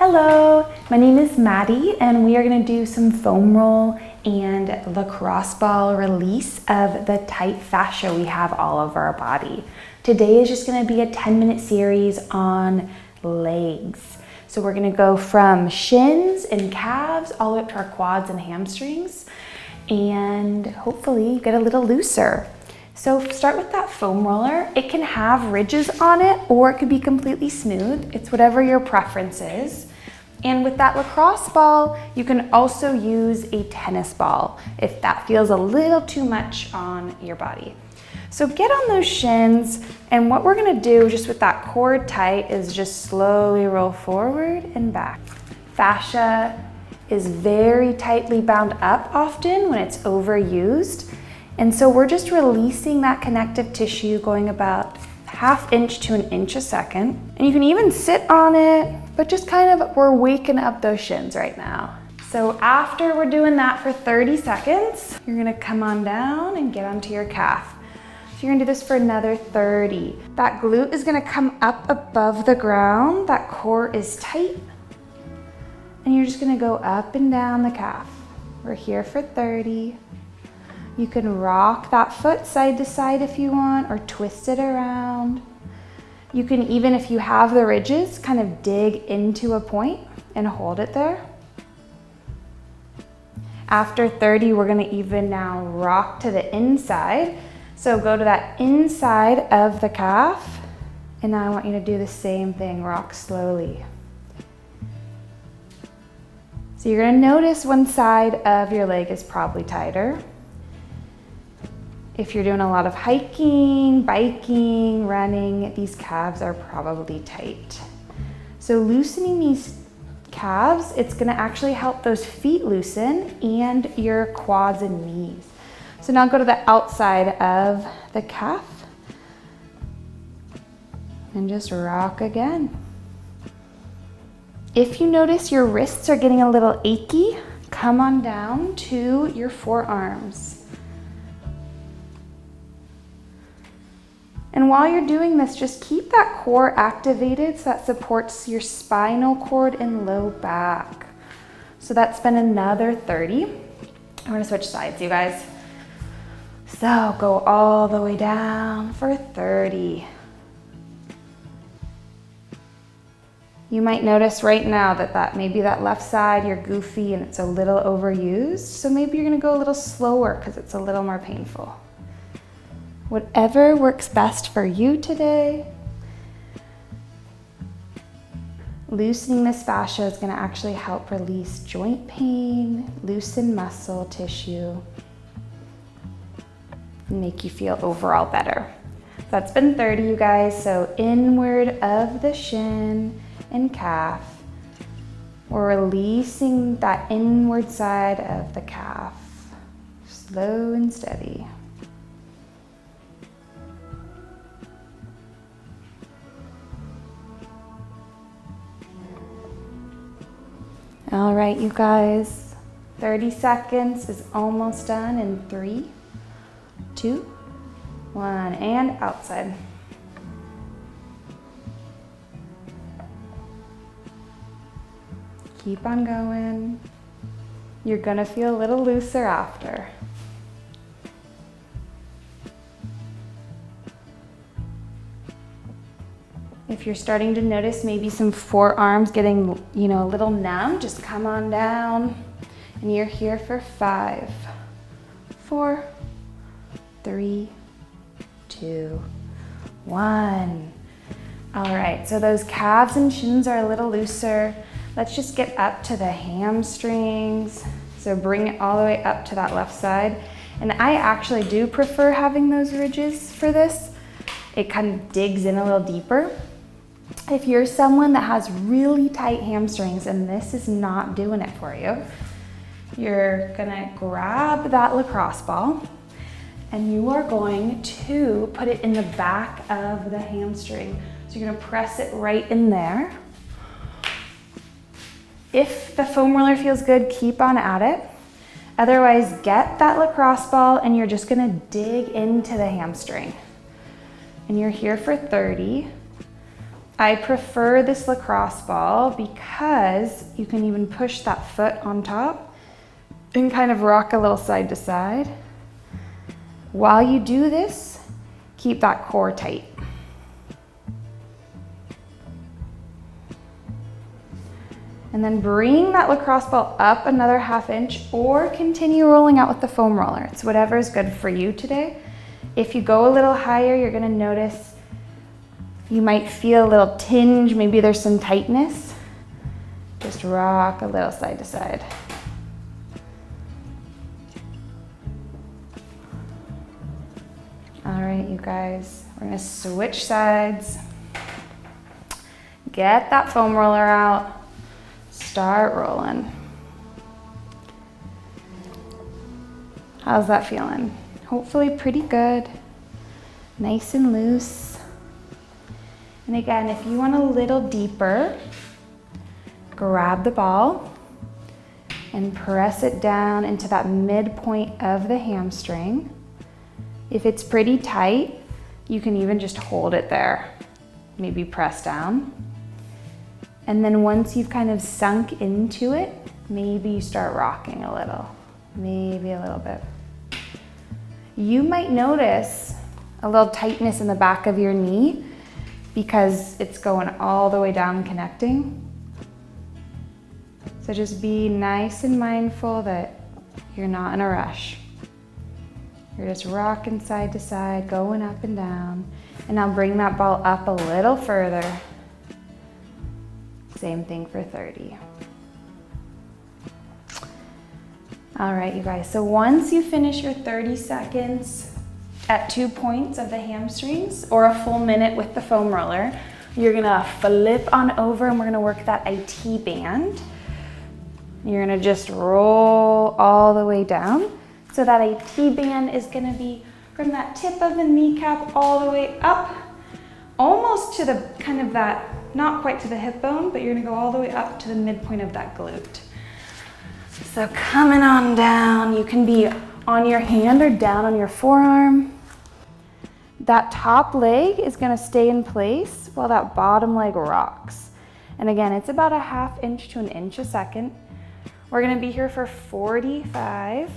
Hello, my name is Maddie and we are going to do some foam roll and lacrosse ball release of the tight fascia we have all over our body. Today is just going to be a 10-minute series on legs. So we're going to go from shins and calves all the way up to our quads and hamstrings and hopefully get a little looser. So start with that foam roller. It can have ridges on it or it could be completely smooth. It's whatever your preference is. And with that lacrosse ball, you can also use a tennis ball if that feels a little too much on your body. So get on those shins, and what we're gonna do just with that cord tight is just slowly roll forward and back. Fascia is very tightly bound up often when it's overused. And so we're just releasing that connective tissue going about 1/2 inch to 1 inch a second. And you can even sit on it, but just kind of, we're waking up those shins right now. So after we're doing that for 30 seconds, you're gonna come on down and get onto your calf. So you're gonna do this for another 30. That glute is gonna come up above the ground, that core is tight, and you're just gonna go up and down the calf. We're here for 30. You can rock that foot side to side if you want, or twist it around. You can even, if you have the ridges, kind of dig into a point and hold it there. After 30, we're gonna even now rock to the inside. So go to that inside of the calf, and now I want you to do the same thing, rock slowly. So you're gonna notice one side of your leg is probably tighter. If you're doing a lot of hiking, biking, running, these calves are probably tight. So loosening these calves, it's gonna actually help those feet loosen and your quads and knees. So now go to the outside of the calf and just rock again. If you notice your wrists are getting a little achy, come on down to your forearms. And while you're doing this, just keep that core activated so that supports your spinal cord and low back. So that's been another 30. I'm gonna switch sides, you guys. So go all the way down for 30. You might notice right now that maybe that left side, you're goofy and it's a little overused. So maybe you're gonna go a little slower because it's a little more painful. Whatever works best for you today. Loosening this fascia is going to actually help release joint pain, loosen muscle tissue, and make you feel overall better. That's been 30, you guys. So inward of the shin and calf. We're releasing that inward side of the calf. Slow and steady. All right, you guys, 30 seconds is almost done in 3, 2, 1, and outside. Keep on going. You're gonna feel a little looser after. If you're starting to notice maybe some forearms getting, a little numb, just come on down. And you're here for 5, 4, 3, 2, 1. All right, so those calves and shins are a little looser. Let's just get up to the hamstrings. So bring it all the way up to that left side. And I actually do prefer having those ridges for this. It kind of digs in a little deeper. If you're someone that has really tight hamstrings and this is not doing it for you, you're gonna grab that lacrosse ball and you are going to put it in the back of the hamstring. So you're gonna press it right in there. If the foam roller feels good, keep on at it. Otherwise, get that lacrosse ball and you're just gonna dig into the hamstring. And you're here for 30. I prefer this lacrosse ball because you can even push that foot on top and kind of rock a little side to side. While you do this, keep that core tight. And then bring that lacrosse ball up another 1/2 inch or continue rolling out with the foam roller. It's whatever is good for you today. If you go a little higher, you're gonna notice you might feel a little tinge, maybe there's some tightness. Just rock a little side to side. All right, you guys, we're gonna switch sides. Get that foam roller out. Start rolling. How's that feeling? Hopefully pretty good. Nice and loose. And again, if you want a little deeper, grab the ball and press it down into that midpoint of the hamstring. If it's pretty tight, you can even just hold it there. Maybe press down. And then once you've kind of sunk into it, maybe you start rocking a little, maybe a little bit. You might notice a little tightness in the back of your knee because it's going all the way down connecting. So just be nice and mindful that you're not in a rush. You're just rocking side to side, going up and down. And now bring that ball up a little further. Same thing for 30. All right, you guys, so once you finish your 30 seconds at 2 points of the hamstrings or a full minute with the foam roller, you're gonna flip on over and we're gonna work that IT band. You're gonna just roll all the way down. So that IT band is gonna be from that tip of the kneecap all the way up, almost to the kind of that, not quite to the hip bone, but you're gonna go all the way up to the midpoint of that glute. So coming on down, you can be on your hand or down on your forearm. That top leg is gonna stay in place while that bottom leg rocks. And again, it's about a 1/2 inch to 1 inch a second. We're gonna be here for 45.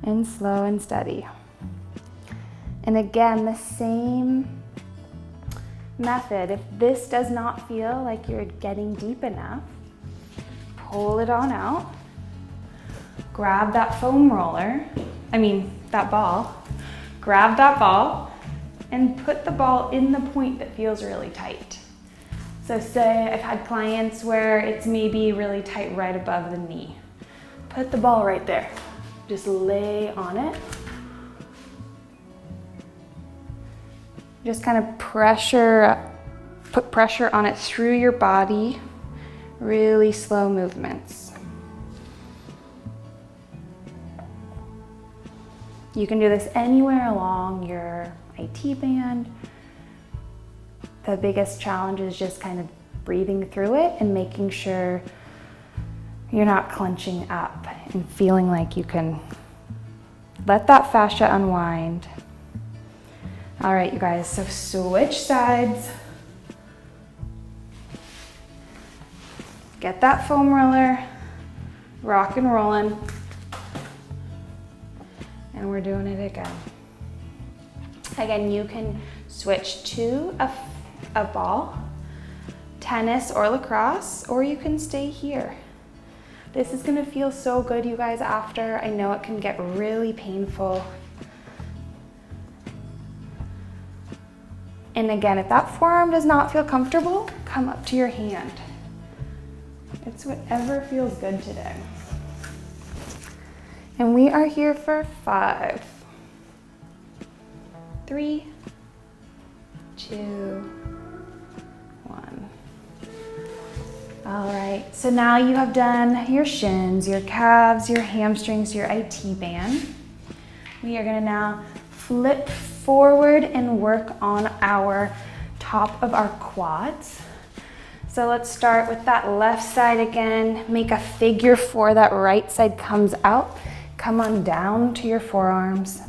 And slow and steady. And again, the same method. If this does not feel like you're getting deep enough, pull it on out, grab that foam roller, that ball, grab that ball and put the ball in the point that feels really tight. So say I've had clients where it's maybe really tight right above the knee. Put the ball right there. Just lay on it. Just kind of put pressure on it through your body. Really slow movements. You can do this anywhere along your IT band. The biggest challenge is just kind of breathing through it and making sure you're not clenching up and feeling like you can let that fascia unwind. All right, you guys, so switch sides. Get that foam roller, rock and rollin', and we're doing it again. Again, you can switch to a ball, tennis or lacrosse, or you can stay here. This is gonna feel so good, you guys, after. I know it can get really painful. And again, if that forearm does not feel comfortable, come up to your hand. It's whatever feels good today. And we are here for 5, 3, 2, 1. All right, so now you have done your shins, your calves, your hamstrings, your IT band. We are gonna now flip forward and work on our top of our quads. So let's start with that left side again. Make a figure 4, that right side comes out. Come on down to your forearms.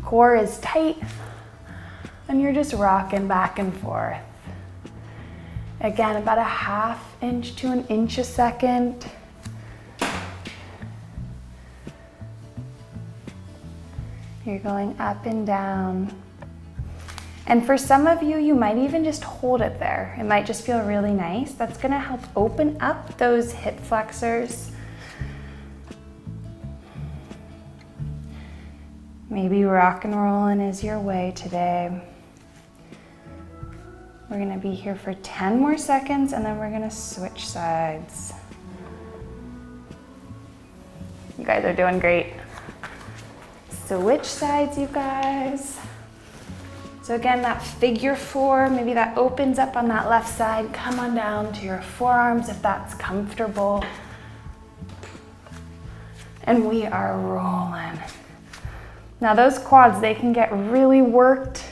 Core is tight. And you're just rocking back and forth. Again, about a 1/2 inch to an inch a second. You're going up and down. And for some of you, you might even just hold it there. It might just feel really nice. That's gonna help open up those hip flexors. Maybe rock and rolling is your way today. We're gonna be here for 10 more seconds and then we're gonna switch sides. You guys are doing great. Switch sides, you guys. So again, that figure 4, maybe that opens up on that left side. Come on down to your forearms if that's comfortable. And we are rolling. Now those quads, they can get really worked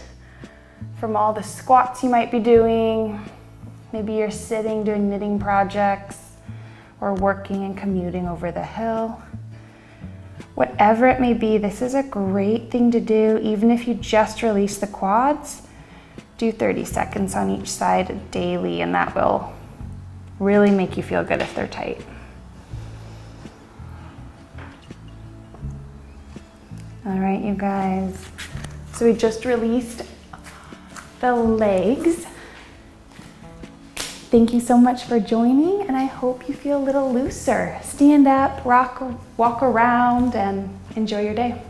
from all the squats you might be doing. Maybe you're sitting doing knitting projects or working and commuting over the hill. Whatever it may be, this is a great thing to do. Even if you just release the quads, do 30 seconds on each side daily, and that will really make you feel good if they're tight. All right, you guys. So we just released the legs. Thank you so much for joining, and I hope you feel a little looser. Stand up, rock, walk around, and enjoy your day.